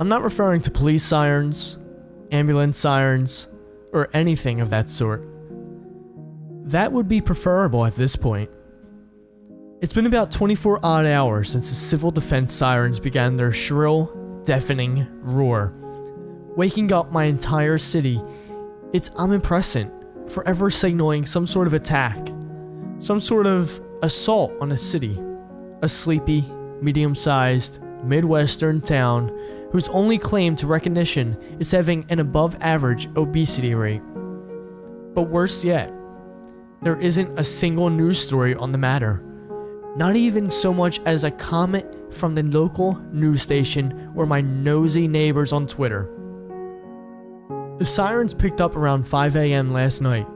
I'm not referring to police sirens, ambulance sirens, or anything of that sort. That would be preferable at this point. It's been about 24 odd hours since the civil defense sirens began their shrill, deafening roar, waking up my entire city. It's omnipresent, forever signaling some sort of attack, some sort of assault on a city, a sleepy, medium-sized, Midwestern town whose only claim to recognition is having an above-average obesity rate. But worse yet, there isn't a single news story on the matter. Not even so much as a comment from the local news station or my nosy neighbors on Twitter. The sirens picked up around 5 a.m. last night,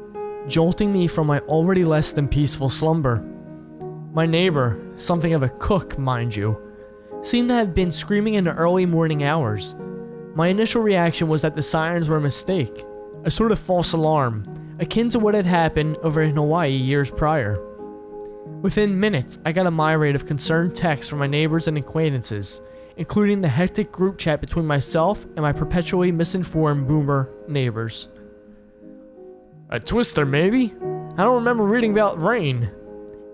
jolting me from my already less than peaceful slumber. My neighbor, something of a cook mind you, seemed to have been screaming in the early morning hours. My initial reaction was that the sirens were a mistake, a sort of false alarm, akin to what had happened over in Hawaii years prior. Within minutes, I got a myriad of concerned texts from my neighbors and acquaintances, including the hectic group chat between myself and my perpetually misinformed boomer neighbors. A twister, maybe? I don't remember reading about rain.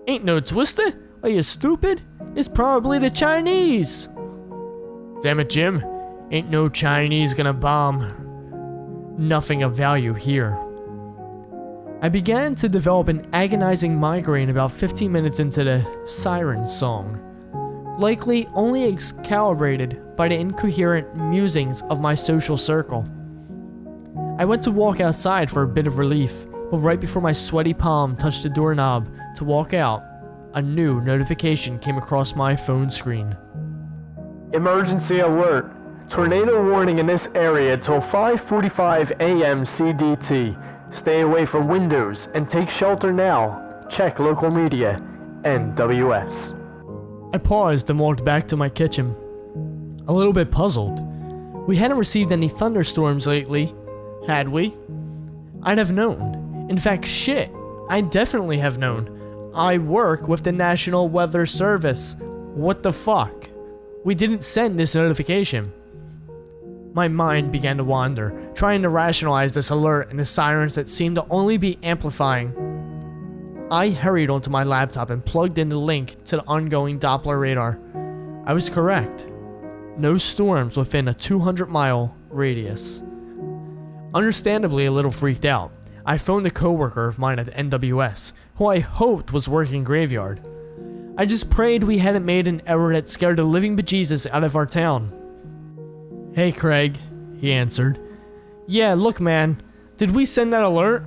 Ain't no twister? Are you stupid? It's probably the Chinese. Damn it, Jim. Ain't no Chinese gonna bomb. Nothing of value here. I began to develop an agonizing migraine about 15 minutes into the siren song, likely only calibrated by the incoherent musings of my social circle. I went to walk outside for a bit of relief, but right before my sweaty palm touched the doorknob to walk out, a new notification came across my phone screen. Emergency alert. Tornado warning in this area till 5:45 a.m. CDT. Stay away from windows and take shelter now. Check local media. NWS. I paused and walked back to my kitchen, a little bit puzzled. We hadn't received any thunderstorms lately, had we? I'd have known. In fact, shit, I definitely have known. I work with the National Weather Service. What the fuck? We didn't send this notification. My mind began to wander, trying to rationalize this alert and the sirens that seemed to only be amplifying. I hurried onto my laptop and plugged in the link to the ongoing Doppler radar. I was correct. No storms within a 200-mile radius. Understandably a little freaked out, I phoned a coworker of mine at the NWS, who I hoped was working graveyard. I just prayed we hadn't made an error that scared the living bejesus out of our town. Hey Craig, he answered. Yeah, look man, did we send that alert?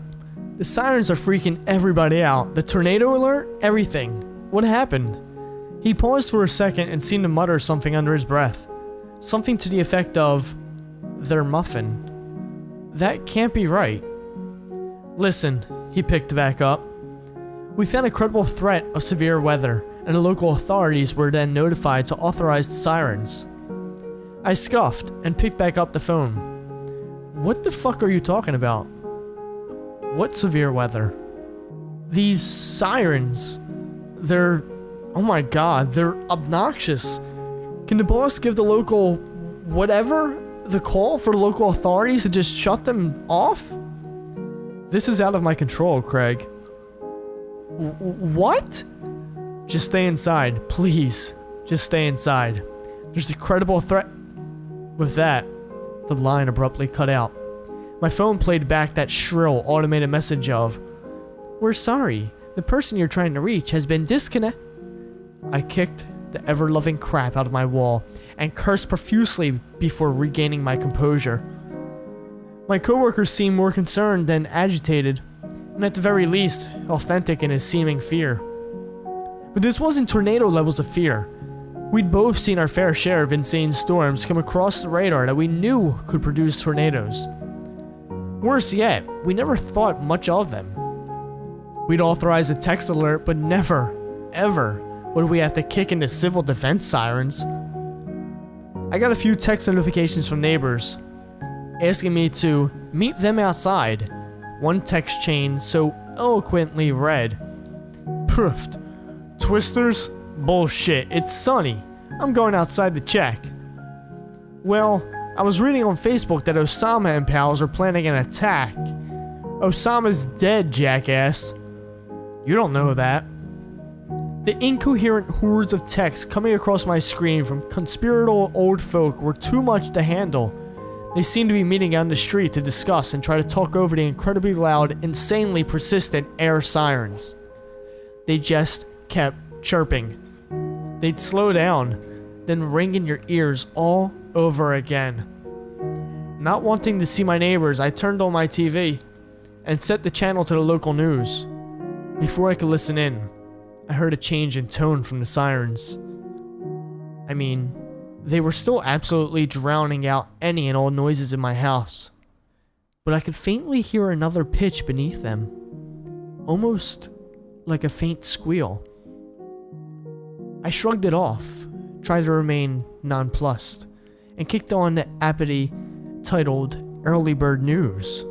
The sirens are freaking everybody out. The tornado alert? Everything. What happened? He paused for a second and seemed to mutter something under his breath. Something to the effect of, "They're muffin." That can't be right. Listen, he picked back up. We found a credible threat of severe weather, and the local authorities were then notified to authorize the sirens. I scoffed and picked back up the phone. What the fuck are you talking about? What severe weather? These sirens, they're, oh my god, they're obnoxious. Can the boss give the local whatever the call for the local authorities to just shut them off? This is out of my control, Craig. What? Just stay inside, please. Just stay inside. There's a credible threat. With that, the line abruptly cut out. My phone played back that shrill automated message of, "We're sorry, the person you're trying to reach has been disconnected." I kicked the ever-loving crap out of my wall and cursed profusely before regaining my composure. My coworker seemed more concerned than agitated, and at the very least, authentic in his seeming fear. But this wasn't tornado levels of fear. We'd both seen our fair share of insane storms come across the radar that we knew could produce tornadoes. Worse yet, we never thought much of them. We'd authorize a text alert, but never, ever would we have to kick into civil defense sirens. I got a few text notifications from neighbors, asking me to meet them outside. One text chain so eloquently read, "Proofed. Twisters? Bullshit, it's sunny. I'm going outside to check." Well, I was reading on Facebook that Osama and pals are planning an attack. Osama's dead, jackass. You don't know that. The incoherent hordes of text coming across my screen from conspiratorial old folk were too much to handle. They seemed to be meeting on the street to discuss and try to talk over the incredibly loud, insanely persistent air sirens. They just kept chirping. They'd slow down, then ring in your ears all over again. Not wanting to see my neighbors, I turned on my TV and set the channel to the local news. Before I could listen in, I heard a change in tone from the sirens. I mean, they were still absolutely drowning out any and all noises in my house, but I could faintly hear another pitch beneath them, almost like a faint squeal. I shrugged it off, tried to remain nonplussed, and kicked on the apathy titled Early Bird News.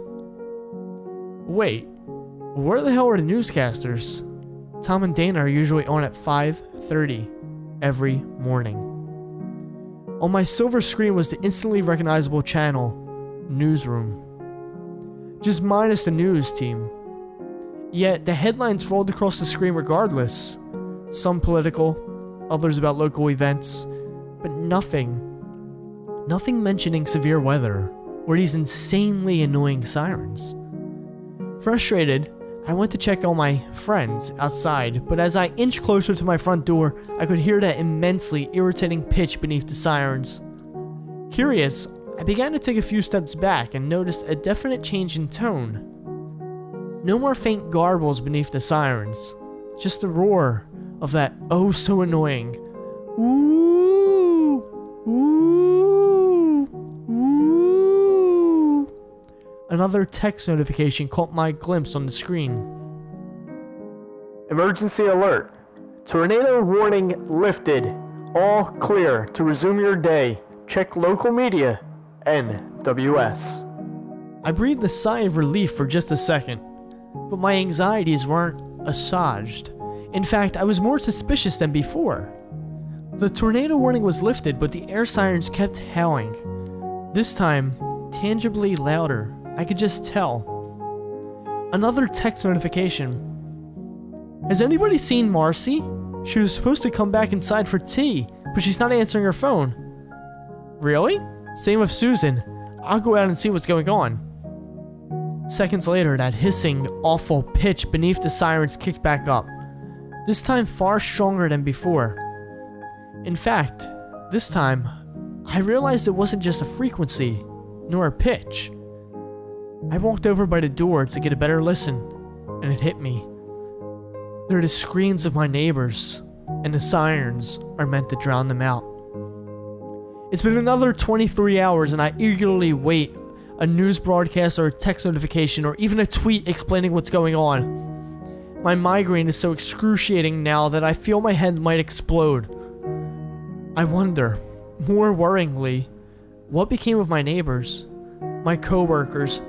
Wait, where the hell are the newscasters? Tom and Dana are usually on at 5:30 every morning. On my silver screen was the instantly recognizable channel, Newsroom. Just minus the news team. Yet the headlines rolled across the screen regardless. Some political, others about local events, but nothing mentioning severe weather or these insanely annoying sirens. Frustrated, I went to check on my friends outside, but as I inched closer to my front door, I could hear that immensely irritating pitch beneath the sirens. Curious, I began to take a few steps back and noticed a definite change in tone. No more faint garbles beneath the sirens, just the roar of that oh so annoying "Ooh, ooh, ooh." Another text notification caught my glimpse on the screen. Emergency alert. Tornado warning lifted. All clear to resume your day. Check local media. NWS. I breathed a sigh of relief for just a second, but my anxieties weren't assuaged. In fact, I was more suspicious than before. The tornado warning was lifted, but the air sirens kept howling. This time, tangibly louder. I could just tell. Another text notification. Has anybody seen Marcy? She was supposed to come back inside for tea, but she's not answering her phone. Really? Same with Susan. I'll go out and see what's going on. Seconds later, that hissing, awful pitch beneath the sirens kicked back up. This time far stronger than before. In fact, this time, I realized it wasn't just a frequency, nor a pitch. I walked over by the door to get a better listen, and it hit me. They're the screams of my neighbors, and the sirens are meant to drown them out. It's been another 23 hours, and I eagerly wait a news broadcast or a text notification or even a tweet explaining what's going on. My migraine is so excruciating now that I feel my head might explode. I wonder, more worryingly, what became of my neighbors, my co-workers,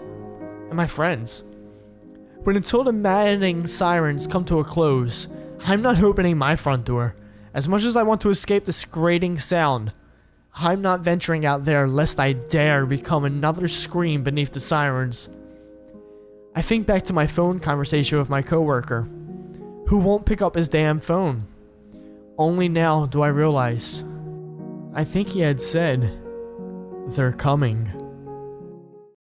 and my friends. But until the maddening sirens come to a close, I'm not opening my front door. As much as I want to escape this grating sound, I'm not venturing out there lest I dare become another scream beneath the sirens. I think back to my phone conversation with my coworker, who won't pick up his damn phone. Only now do I realize, I think he had said, "They're coming."